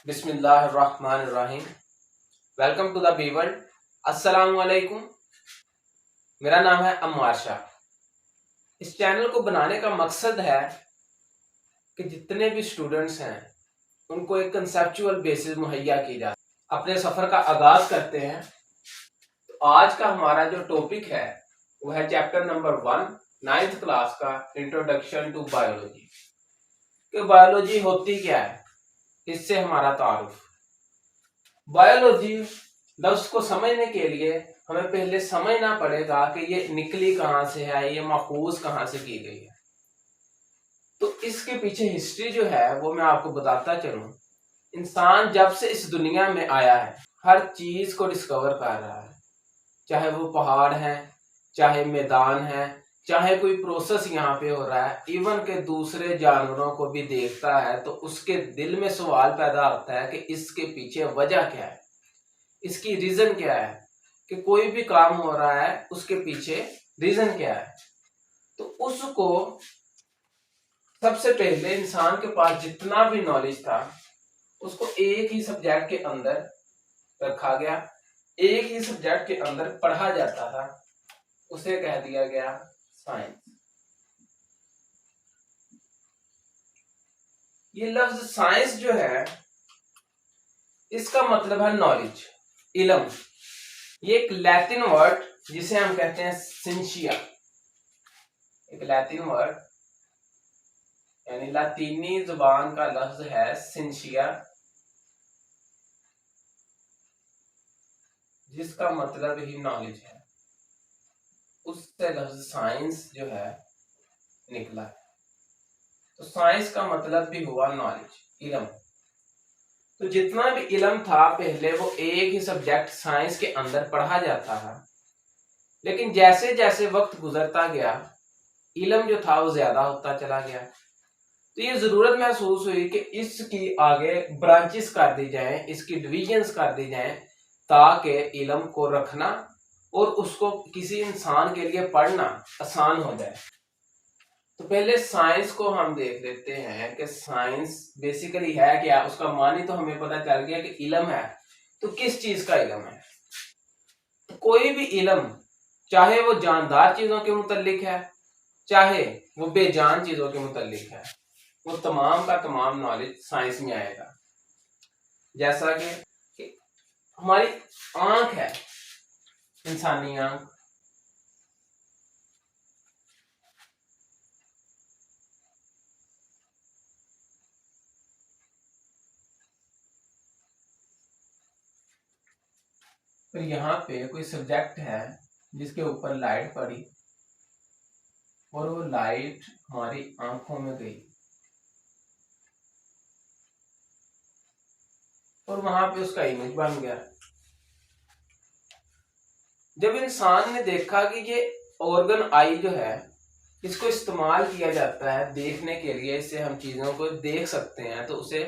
बिस्मिल्लाहिर्रहमानिर्रहीम। Welcome to the B world. अस्सलाम वालेकुम। मेरा नाम है अम्मार शाह। इस चैनल को बनाने का मकसद है कि जितने भी स्टूडेंट्स हैं उनको एक कंसेप्चुअल बेसिस मुहैया की जाए। अपने सफ़र का आगाज करते हैं। तो आज का हमारा जो टॉपिक है वो है चैप्टर नंबर 1 9th क्लास का इंट्रोडक्शन टू बायोलॉजी। कि बायोलॉजी होती क्या है, इससे हमारा तारुफ। बायोलॉजी लफ्ज को समझने के लिए हमें पहले समझना पड़ेगा कि ये निकली कहाँ से है, ये माखूज कहाँ से की गई है। तो इसके पीछे हिस्ट्री जो है वो मैं आपको बताता चलूं। इंसान जब से इस दुनिया में आया है हर चीज को डिस्कवर कर रहा है, चाहे वो पहाड़ है, चाहे मैदान है, चाहे कोई प्रोसेस यहाँ पे हो रहा है, इवन के दूसरे जानवरों को भी देखता है तो उसके दिल में सवाल पैदा होता है कि इसके पीछे वजह क्या है, इसकी रीजन क्या है। कि कोई भी काम हो रहा है उसके पीछे रीजन क्या है। तो उसको सबसे पहले इंसान के पास जितना भी नॉलेज था उसको एक ही सब्जेक्ट के अंदर रखा गया, एक ही सब्जेक्ट के अंदर पढ़ा जाता था, उसे कह दिया गया साइंस। ये लफ्ज साइंस जो है इसका मतलब है नॉलेज, इल्म। ये एक लैटिन वर्ड जिसे हम कहते हैं सिंशिया, एक लैटिन वर्ड यानी लातीनी जुबान का लफ्ज है सिंशिया, जिसका मतलब ही नॉलेज है। उससे लफ्ज साइंस जो है निकला है। तो साइंस का मतलब भी हुआ नॉलेज, इल्म। तो जितना भी इल्म था पहले वो एक ही सब्जेक्ट साइंस के अंदर पढ़ा जाता था, लेकिन जैसे जैसे वक्त गुजरता गया इल्म जो था वो ज्यादा होता चला गया। तो ये जरूरत महसूस हुई कि इसकी आगे ब्रांचेस कर दी जाए, इसकी डिविजन्स कर दी जाए, ताकि इल्म को रखना और उसको किसी इंसान के लिए पढ़ना आसान हो जाए। तो पहले साइंस को हम देख लेते हैं कि साइंस बेसिकली है क्या। उसका मानी तो हमें पता चल गया कि इल्म है, तो किस चीज का इल्म है। तो कोई भी इल्म, चाहे वो जानदार चीजों के मुतल्लिक है, चाहे वो बेजान चीजों के मुतल्लिक है, वो तमाम का तमाम नॉलेज साइंस में आएगा। जैसा कि हमारी आंख है, इंसानी आंख, फिर यहाँ पे कोई सब्जेक्ट है जिसके ऊपर लाइट पड़ी और वो लाइट हमारी आंखों में गई और वहां पे उसका इमेज बन गया। जब इंसान ने देखा कि ये ऑर्गन आई जो है इसको इस्तेमाल किया जाता है देखने के लिए, इससे हम चीजों को देख सकते हैं, तो उसे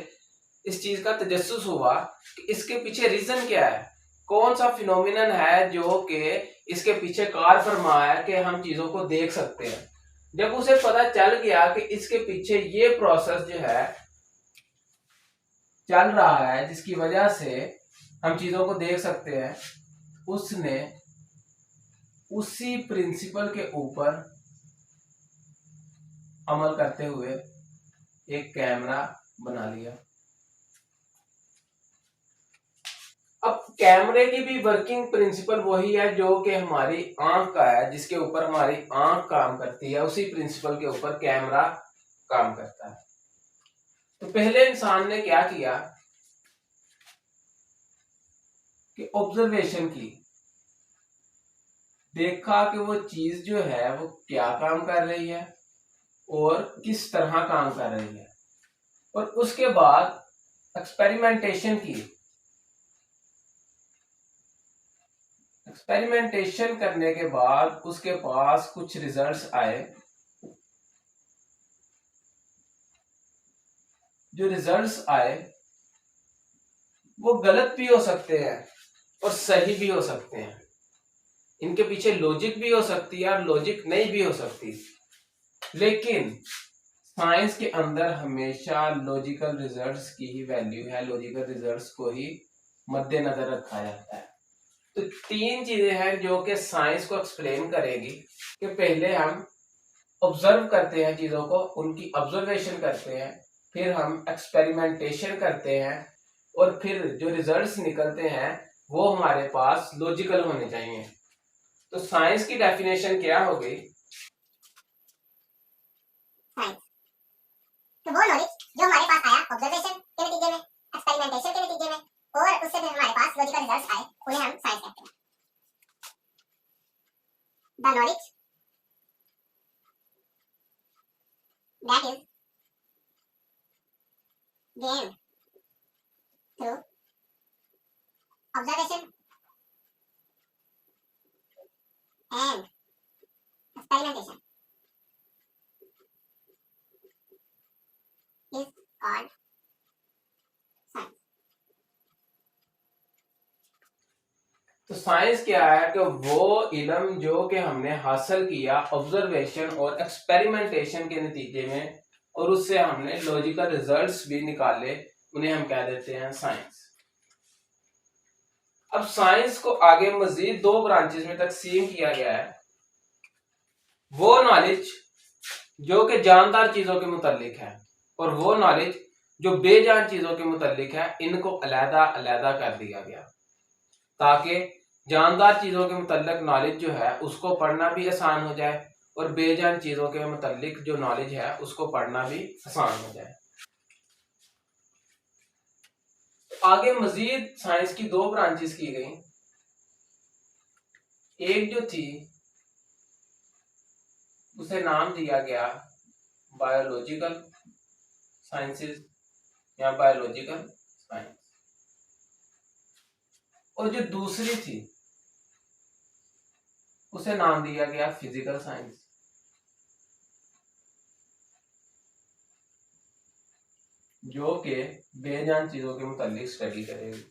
इस चीज का तजस्सुस हुआ कि इसके पीछे रीजन क्या है, कौन सा फिनोमिनन है जो कि इसके पीछे कार फरमा है कि हम चीजों को देख सकते हैं। जब उसे पता चल गया कि इसके पीछे ये प्रोसेस जो है चल रहा है जिसकी वजह से हम चीजों को देख सकते हैं, उसने उसी प्रिंसिपल के ऊपर अमल करते हुए एक कैमरा बना लिया। अब कैमरे की भी वर्किंग प्रिंसिपल वही है जो कि हमारी आंख का है, जिसके ऊपर हमारी आंख काम करती है, उसी प्रिंसिपल के ऊपर कैमरा काम करता है। तो पहले इंसान ने क्या किया कि ऑब्जर्वेशन की, देखा कि वो चीज जो है वो क्या काम कर रही है और किस तरह काम कर रही है, और उसके बाद एक्सपेरिमेंटेशन की। एक्सपेरिमेंटेशन करने के बाद उसके पास कुछ रिजल्ट्स आए। जो रिजल्ट्स आए वो गलत भी हो सकते हैं और सही भी हो सकते हैं, इनके पीछे लॉजिक भी हो सकती है और लॉजिक नहीं भी हो सकती, लेकिन साइंस के अंदर हमेशा लॉजिकल रिजल्ट्स की ही वैल्यू है, लॉजिकल रिजल्ट्स को ही मद्देनजर रखा जाता है। तो तीन चीजें हैं जो कि साइंस को एक्सप्लेन करेगी कि पहले हम ऑब्जर्व करते हैं चीजों को, उनकी ऑब्जर्वेशन करते हैं, फिर हम एक्सपेरिमेंटेशन करते हैं और फिर जो रिजल्ट्स निकलते हैं वो हमारे पास लॉजिकल होने चाहिए। तो साइंस की डेफिनेशन क्या होगी? साइंस तो वो नॉलेज जो हमारे पास आया ऑब्जर्वेशन के नतीजे में, एक्सपेरिमेंटेशन के नतीजे में, और उससे फिर हमारे पास लॉजिकल रिजल्ट्स आए, उन्हें हम साइंस कहते हैं। The knowledge that is gained through observation and experimentation is called science. तो साइंस क्या है कि वो इल्म जो कि हमने हासिल किया ऑब्जर्वेशन और एक्सपेरिमेंटेशन के नतीजे में और उससे हमने लॉजिकल रिजल्ट्स भी निकाले, उन्हें हम कह देते हैं साइंस। अब साइंस को आगे मजीद दो ब्रांचेस में तकसीम किया गया है। वो नॉलेज जो कि जानदार चीजों के मुतालिक है और वो नॉलेज जो बेजान चीजों के मुतालिक है, इनको अलहदा अलहदा कर दिया गया ताकि जानदार चीजों के मुतालिक नॉलेज जो है उसको पढ़ना भी आसान हो जाए और बेजान चीजों के मुतालिक जो नॉलेज है उसको पढ़ना भी आसान हो जाए। आगे मजीद साइंस की दो ब्रांचेस की गई। एक जो थी उसे नाम दिया गया बायोलॉजिकल साइंसेस या बायोलॉजिकल साइंस, और जो दूसरी थी उसे नाम दिया गया फिजिकल साइंस। जो कि बेजान चीजों के मुतालिक स्टडी करेगी।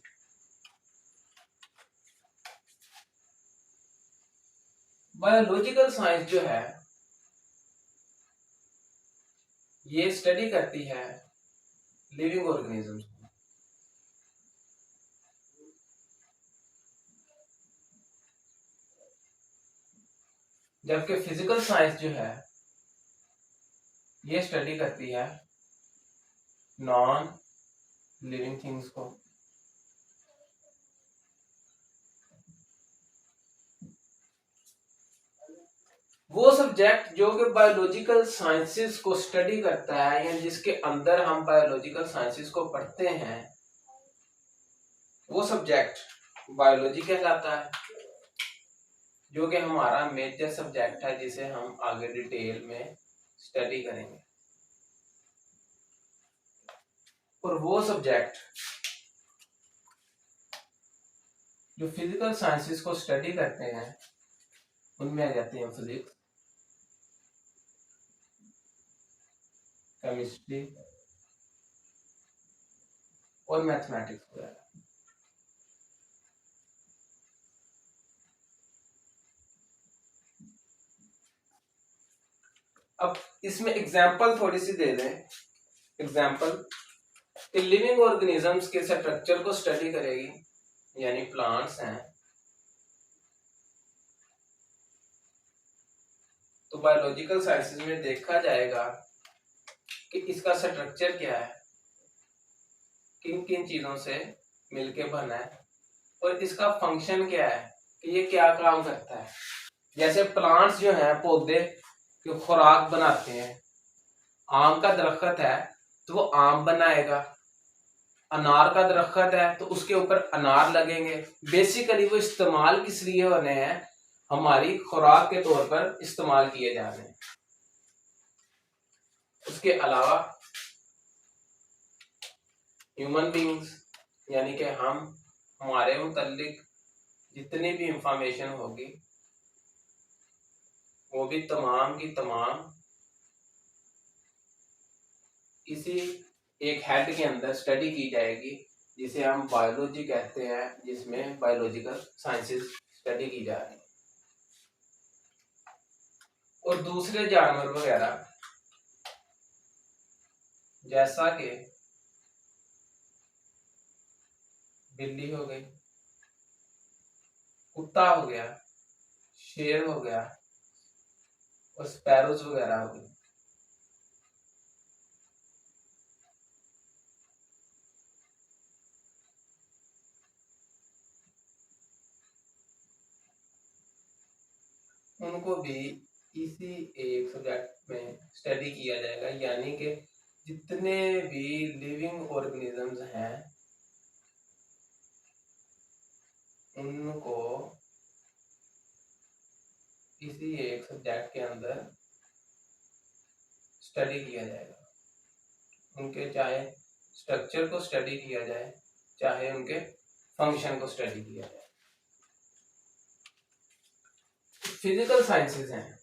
बायोलॉजिकल साइंस जो है ये स्टडी करती है लिविंग ऑर्गेनिजम्स, जबकि फिजिकल साइंस जो है ये स्टडी करती है नॉन लिविंग थिंग्स को। वो सब्जेक्ट जो कि बायोलॉजिकल साइंसेस को स्टडी करता है या जिसके अंदर हम बायोलॉजिकल साइंसेस को पढ़ते हैं, वो सब्जेक्ट बायोलॉजी कहलाता है, जो कि हमारा मेजर सब्जेक्ट है जिसे हम आगे डिटेल में स्टडी करेंगे। और वो सब्जेक्ट जो फिजिकल साइंसेस को स्टडी करते हैं उनमें आ जाते हैं फिजिक्स, केमिस्ट्री और मैथमेटिक्स वगैरह। अब इसमें एग्जांपल थोड़ी सी दे दें। एग्जांपल कि लिविंग ऑर्गेनिजम्स के स्ट्रक्चर को स्टडी करेगी यानी प्लांट्स हैं, तो बायोलॉजिकल साइंसेस में देखा जाएगा कि इसका स्ट्रक्चर क्या है, किन किन चीजों से मिलके बना है और इसका फंक्शन क्या है कि ये क्या काम करता है। जैसे प्लांट्स जो हैं पौधे जो खुराक बनाते हैं, आम का दरख्त है तो वो आम बनाएगा, अनार का दरख्त है तो उसके ऊपर अनार लगेंगे। बेसिकली वो इस्तेमाल किस लिए होने हैं, हमारी खुराक के तौर पर इस्तेमाल किए जा रहे हैं। उसके अलावा ह्यूमन बींग्स यानी कि हम, हमारे मुतालिक जितनी भी इंफॉर्मेशन होगी वो भी तमाम की तमाम इसी एक हेड के अंदर स्टडी की जाएगी जिसे हम बायोलॉजी कहते हैं, जिसमें बायोलॉजिकल साइंसेस स्टडी की जा रही है। और दूसरे जानवर वगैरह जैसा कि बिल्ली हो गई, कुत्ता हो गया, शेर हो गया और स्पैरोज वगैरह हो गई। उनको भी इसी एक सब्जेक्ट में स्टडी किया जाएगा, यानी कि जितने भी लिविंग ऑर्गेनिजम्स हैं उनको इसी एक सब्जेक्ट के अंदर स्टडी किया जाएगा। उनके चाहे स्ट्रक्चर को स्टडी किया जाए, चाहे उनके फंक्शन को स्टडी किया जाए। फिजिकल साइंसेज हैं,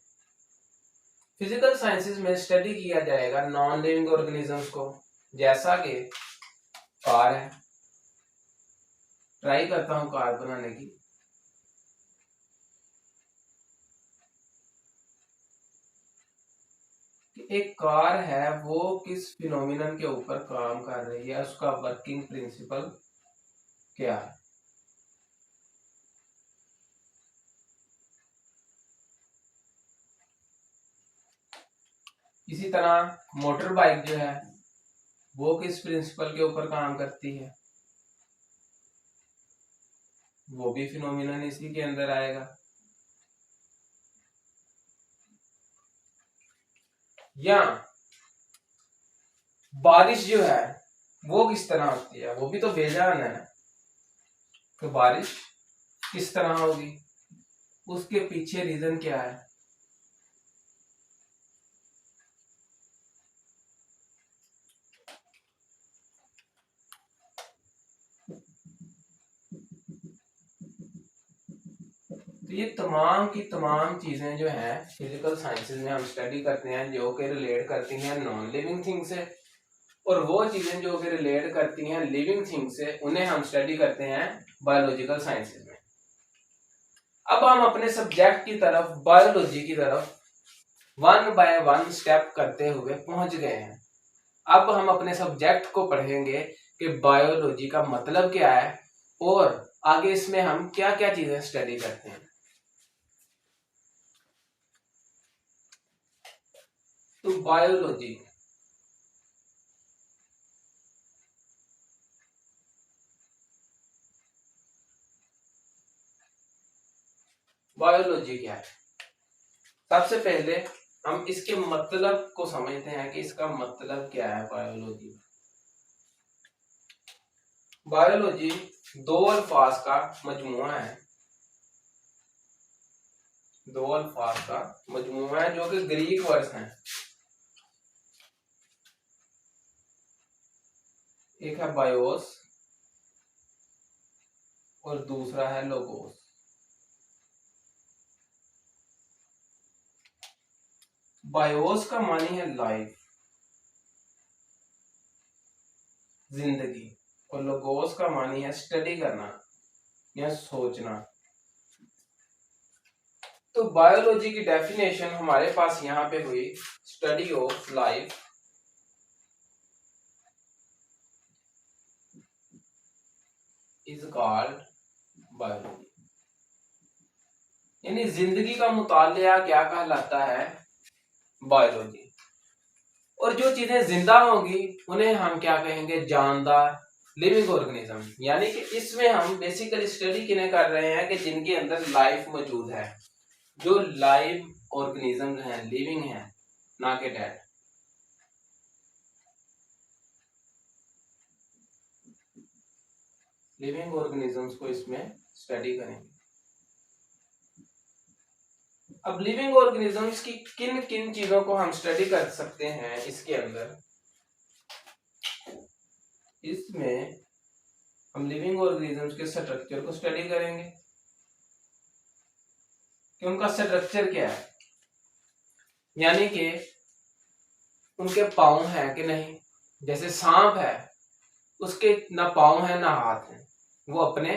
फिजिकल साइंसेज में स्टडी किया जाएगा नॉन लिविंग ऑर्गेनिजम्स को, जैसा कि कार है। ट्राई करता हूं कार बनाने की। एक कार है वो किस फिनोमिनन के ऊपर काम कर रही है, उसका वर्किंग प्रिंसिपल क्या है। इसी तरह मोटर बाइक जो है वो किस प्रिंसिपल के ऊपर काम करती है, वो भी फिनोमिनन इसी के अंदर आएगा। या बारिश जो है वो किस तरह होती है, वो भी तो बेजान है। तो बारिश किस तरह होगी, उसके पीछे रीजन क्या है। तो ये तमाम की तमाम चीजें जो हैं फिजिकल साइंसेज में हम स्टडी करते हैं, जो कि रिलेट करती हैं नॉन लिविंग थिंग से, और वो चीजें जो कि रिलेट करती हैं लिविंग थिंग से उन्हें हम स्टडी करते हैं बायोलॉजिकल साइंसेज में। अब हम अपने सब्जेक्ट की तरफ, बायोलॉजी की तरफ वन बाय वन स्टेप करते हुए पहुंच गए हैं। अब हम अपने सब्जेक्ट को पढ़ेंगे कि बायोलॉजी का मतलब क्या है और आगे इसमें हम क्या क्या चीजें स्टडी करते हैं। तो बायोलॉजी बायोलॉजी क्या है, सबसे पहले हम इसके मतलब को समझते हैं कि इसका मतलब क्या है। बायोलॉजी बायोलॉजी दो अल्फाज का मजमुआ है, दो अल्फाज का मजमुआ है जो कि ग्रीक वर्ड्स हैं। एक है बायोस और दूसरा है लोगोस। बायोस का मानी है लाइफ, जिंदगी, और लोगोस का मानी है स्टडी करना या सोचना। तो बायोलॉजी की डेफिनेशन हमारे पास यहाँ पे हुई, study of life is called biology. यानी जिंदगी का मुतालिया क्या कहलाता है, बायोलॉजी। और जो चीजें जिंदा होंगी उन्हें हम क्या कहेंगे, जानदार, लिविंग ऑर्गेनिज्म। यानी कि इसमें हम बेसिकली स्टडी किन्हें कर रहे हैं कि जिनके अंदर लाइफ मौजूद है, जो लाइव ऑर्गेनिज्म हैं, लिविंग हैं, ना कि डेड। लिविंग ऑर्गेनिजम्स को इसमें स्टडी करेंगे। अब लिविंग ऑर्गेनिजम्स की किन किन चीजों को हम स्टडी कर सकते हैं इसके अंदर, इसमें हम लिविंग ऑर्गेनिजम्स के स्ट्रक्चर को स्टडी करेंगे कि उनका स्ट्रक्चर क्या है, यानी कि उनके पाँव हैं कि नहीं। जैसे सांप है, उसके ना पाँव है ना हाथ है, वो अपने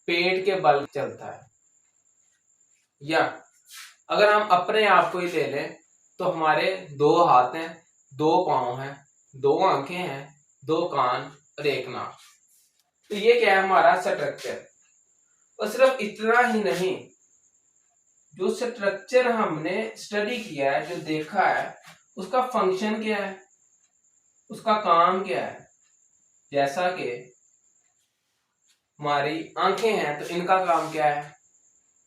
पेट के बल चलता है। या अगर हम अपने आप को ही ले लें तो हमारे दो हाथ हैं, दो पाँव हैं, 2 आंखें हैं, 2 कान और 1 नाक। तो ये क्या है हमारा स्ट्रक्चर। और सिर्फ इतना ही नहीं, जो स्ट्रक्चर हमने स्टडी किया है, जो देखा है, उसका फंक्शन क्या है, उसका काम क्या है। जैसा कि हमारी आंखें हैं तो इनका काम क्या है,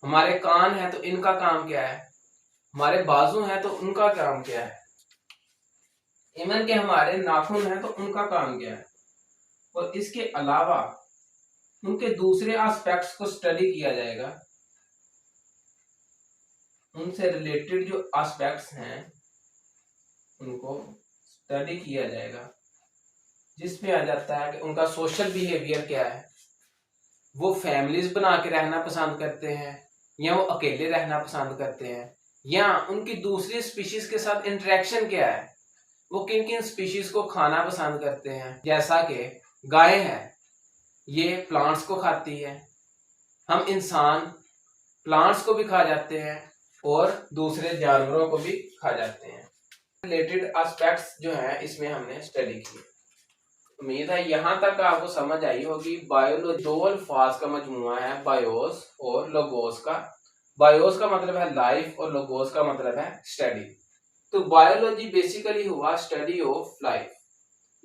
हमारे कान हैं तो इनका काम क्या है, हमारे बाजू हैं तो उनका काम क्या है, इवन के हमारे नाखून हैं तो उनका काम क्या है। और इसके अलावा उनके दूसरे एस्पेक्ट्स को स्टडी किया जाएगा। उनसे रिलेटेड जो एस्पेक्ट्स हैं उनको स्टडी किया जाएगा, जिसमें आ जाता है कि उनका सोशल बिहेवियर क्या है, वो फैमिलीज बना के रहना पसंद करते हैं या वो अकेले रहना पसंद करते हैं, या उनकी दूसरी स्पीशीज के साथ इंटरेक्शन क्या है, वो किन किन स्पीशीज को खाना पसंद करते हैं। जैसा कि गाय है, ये प्लांट्स को खाती है, हम इंसान प्लांट्स को भी खा जाते हैं और दूसरे जानवरों को भी खा जाते हैं। रिलेटेड एस्पेक्ट्स जो हैं इसमें हमने स्टडी की। उम्मीद है यहाँ तक आपको समझ आई होगी। बायोलॉजी 2 अल्फाज का मजमुआ है, बायोस और लोगोस का। बायोस का मतलब है लाइफ और लोगोस का मतलब है स्टडी। तो बायोलॉजी बेसिकली हुआ स्टडी ऑफ लाइफ।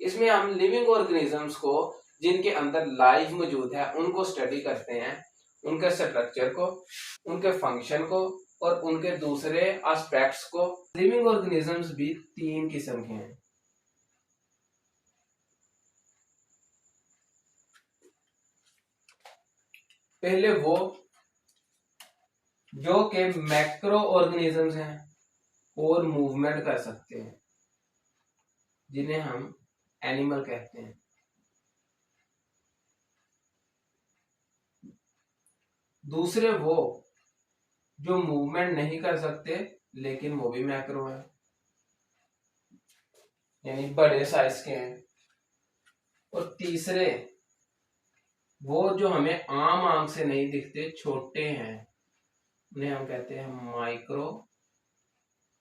इसमें हम लिविंग ऑर्गेनिजम्स को, जिनके अंदर लाइफ मौजूद है, उनको स्टडी करते हैं, उनके स्ट्रक्चर को, उनके फंक्शन को और उनके दूसरे एस्पेक्ट्स को। लिविंग ऑर्गेनिजम्स भी 3 किस्म के हैं। पहले वो जो कि मैक्रो ऑर्गेनिजम्स हैं और मूवमेंट कर सकते हैं, जिन्हें हम एनिमल कहते हैं। दूसरे वो जो मूवमेंट नहीं कर सकते लेकिन वो भी मैक्रो है, यानी बड़े साइज के हैं। और तीसरे वो जो हमें आम आंख से नहीं दिखते, छोटे हैं, उन्हें हम कहते हैं माइक्रो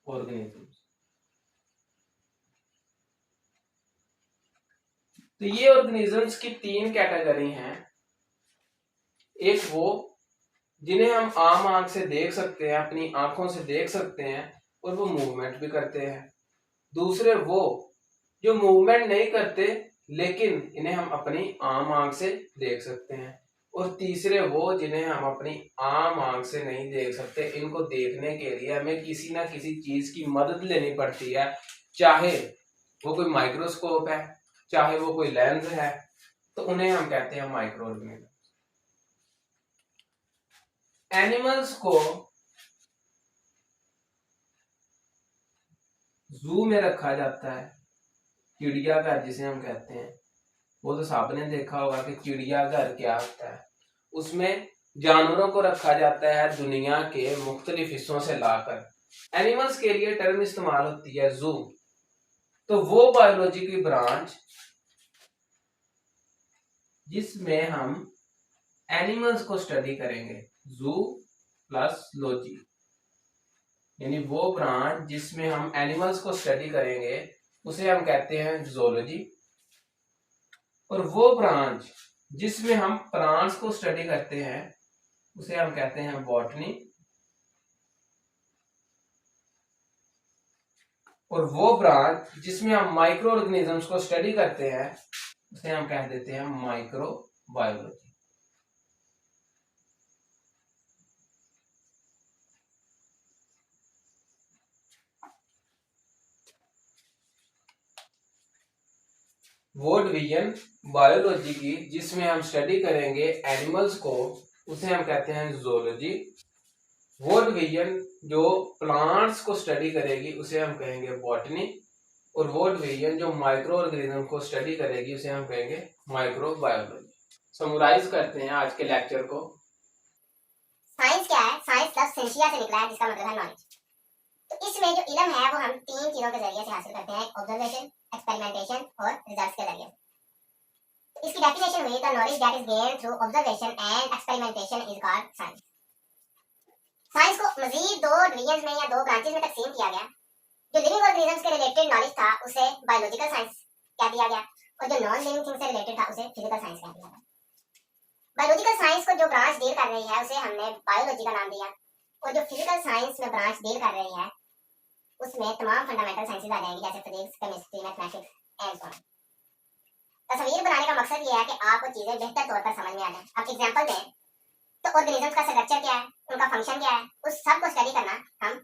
ऑर्गेनिजम्स। तो ये ऑर्गेनिजम्स की 3 कैटेगरी हैं। एक वो जिन्हें हम आम आंख से देख सकते हैं, अपनी आंखों से देख सकते हैं और वो मूवमेंट भी करते हैं। दूसरे वो जो मूवमेंट नहीं करते लेकिन इन्हें हम अपनी आम आंख से देख सकते हैं। और तीसरे वो जिन्हें हम अपनी आम आंख से नहीं देख सकते, इनको देखने के लिए हमें किसी ना किसी चीज की मदद लेनी पड़ती है, चाहे वो कोई माइक्रोस्कोप है, चाहे वो कोई लेंस है, तो उन्हें हम कहते हैं माइक्रो ऑर्गेनिज्म। एनिमल्स को जू में रखा जाता है, चिड़ियाघर जिसे हम कहते हैं। वो तो सबने देखा होगा कि चिड़ियाघर क्या होता है। उसमें जानवरों को रखा जाता है दुनिया के मुख्तलिफ हिस्सों से लाकर। एनिमल्स के लिए टर्म इस्तेमाल होती है जू। तो वो बायोलॉजी की ब्रांच जिसमें हम एनिमल्स को स्टडी करेंगे, जू प्लस लॉजी, यानी वो ब्रांच जिसमें हम एनिमल्स को स्टडी करेंगे उसे हम कहते हैं जूलॉजी। और वो ब्रांच जिसमें हम प्लांट्स को स्टडी करते हैं उसे हम कहते हैं बॉटनी। और वो ब्रांच जिसमें हम माइक्रो ऑर्गेनिजम्स को स्टडी करते हैं उसे हम कह देते हैं माइक्रो बायोलॉजी। वो डिवीजन बायोलॉजी की जिसमें हम स्टडी करेंगे एनिमल्स को उसे हम कहते हैं जूलॉजी। वो डिवीजन जो प्लांट्स को स्टडी करेगी उसे हम कहेंगे बॉटनी। और वो डिवीजन जो माइक्रो ऑर्गेनिज्म को स्टडी करेगी उसे हम कहेंगे माइक्रो बायोलॉजी। समराइज करते हैं आज के लेक्चर को। साइंस क्या है? साइंस लफ्ज सेंसिया से निकला है, जिसका मतलब है नॉलेज। तो इसमें जो इल्म है वो हम 3 चीजों के जरिए से हासिल करते हैं, ऑब्जर्वेशन, एक्सपेरिमेंटेशन और रिजल्ट्स के जरिए। तो इसकी डेफिनेशन हुई, the knowledge that is gained through observation and experimentation is called science. Science को मजीद 2 डिवीजन्स में या 2 ब्रांचेस में तकसीम किया गया। जो लिविंग ऑर्गेनिजम्स के रिलेटेड नॉलेज था उसे बायोलॉजिकल साइंस कह दिया गया और जो नॉन लिविंग थिंग से रिलेटेड था उसे फिजिकल साइंस कह दिया गया। बायोलॉजिकल साइंस को जो ब्रांच डील कर रही है उसे हमने बायोलॉजी का नाम दिया और जो फिजिकल साइंस में ब्रांच डील कर रही है उसमें तमाम फंडामेंटल साइंसेज आ जाएंगी जैसे physics, chemistry, mathematics and so on. तस्वीर बनाने का मकसद ये है कि आपको चीजें बेहतर तौर पर समझ में आ जाए। अब एग्जांपल दें तो ऑर्गेनिजम्स का स्ट्रक्चर क्या है, उनका फंक्शन क्या है, उस सब को स्टडी करना हम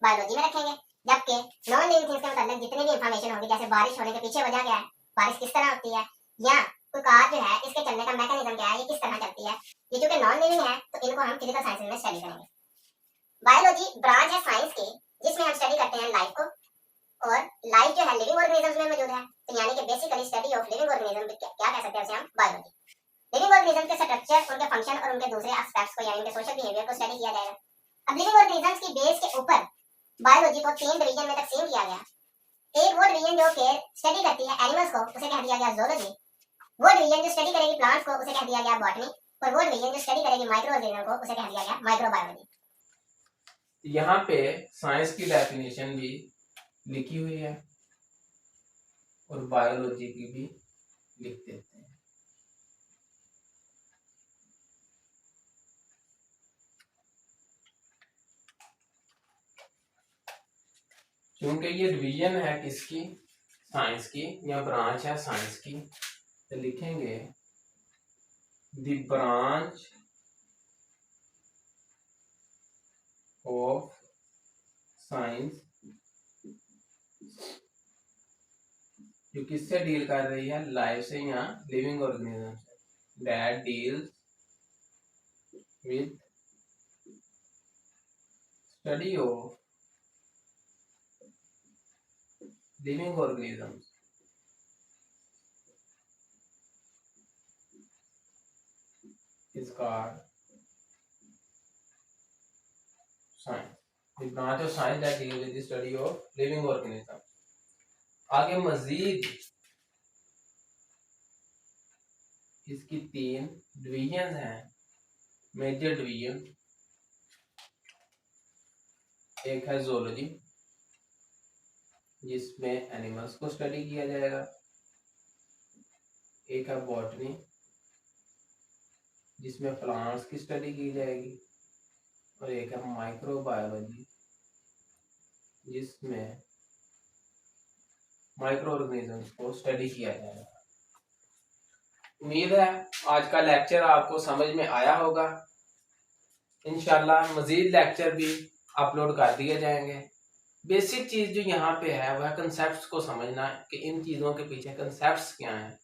बायोलॉजी में रखेंगे। जबकि नॉन लिविंग थिंग्स के मतलब जितनी भी इंफॉर्मेशन होगी जैसे बारिश होने के पीछे वजह क्या है, बारिश किस तरह होती है, या कोई कार जो है इसके चलने का मैकेनिज्म क्या है, ये किस तरह चलती है, ये चूंकि नॉन लिविंग है तो इनको हम फिजिकल साइंस में स्टडी करेंगे। बायोलॉजी ब्रांच है साइंस की जिसमें हम स्टडी करते हैं लाइफ को, और लाइफ जो है लिविंग ऑर्गेनिजम्स में मौजूद है, तो यानी कि basically study of living organism क्या कह सकते हैं उसे हम बायोलॉजी। लिविंग ऑर्गेनिज्म के स्ट्रक्चर, उनके फंक्शन और उनके दूसरे एस्पेक्ट्स को यानी कि सोशल बिहेवियर को स्टडी किया जाएगा। अब लिविंग ऑर्गेनिजम्स की बेस के ऊपर बायोलॉजी को 3 डिवीजन में तकसीम किया गया। एक वो डिवीजन जो कि स्टडी करती है एनिमल्स को उसे कह दिया गया ज़ूलॉजी, वो डिवीजन जो स्टडी करेगी प्लांट्स को उसे कह दिया गया बॉटनी, और वो डिवीजन जो स्टडी करेगी माइक्रो ऑर्गेनिज्म को उसे कह दिया गया माइक्रोबायोलॉजी। यहाँ पे साइंस की डेफिनेशन भी लिखी हुई है और बायोलॉजी की भी लिख देते हैं। क्योंकि ये डिवीजन है किसकी, साइंस की, या ब्रांच है साइंस की, तो लिखेंगे द ब्रांच ऑफ साइंस जो किससे डील कर रही है, लाइफ से या लिविंग ऑर्गेनिज्म से, that deals with study of living organisms is called science. The branch of science that deals with the study of living organism. आगे मजीद इसकी 3 डिवीजन हैं, मेजर डिवीजन। एक है ज़ूलॉजी जिसमें एनिमल्स को स्टडी किया जाएगा, एक है बॉटनी जिसमें प्लांट्स की स्टडी की जाएगी, और एक है माइक्रोबायोलॉजी जिसमें माइक्रो ऑर्गेनिजम्स को स्टडी किया जाएगा। उम्मीद है आज का लेक्चर आपको समझ में आया होगा। इंशाल्लाह मजीद लेक्चर भी अपलोड कर दिए जाएंगे। बेसिक चीज़ जो यहाँ पे है वह कंसेप्ट्स को समझना कि इन चीज़ों के पीछे कंसेप्ट्स क्या हैं।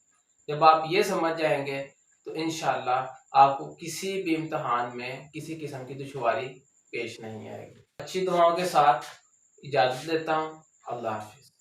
जब आप ये समझ जाएंगे तो इंशाल्लाह आपको किसी भी इम्तहान में किसी किस्म की दुश्वारी पेश नहीं आएगी। अच्छी दुआओं के साथ इजाज़त देता हूँ। अल्लाह हाफिज़।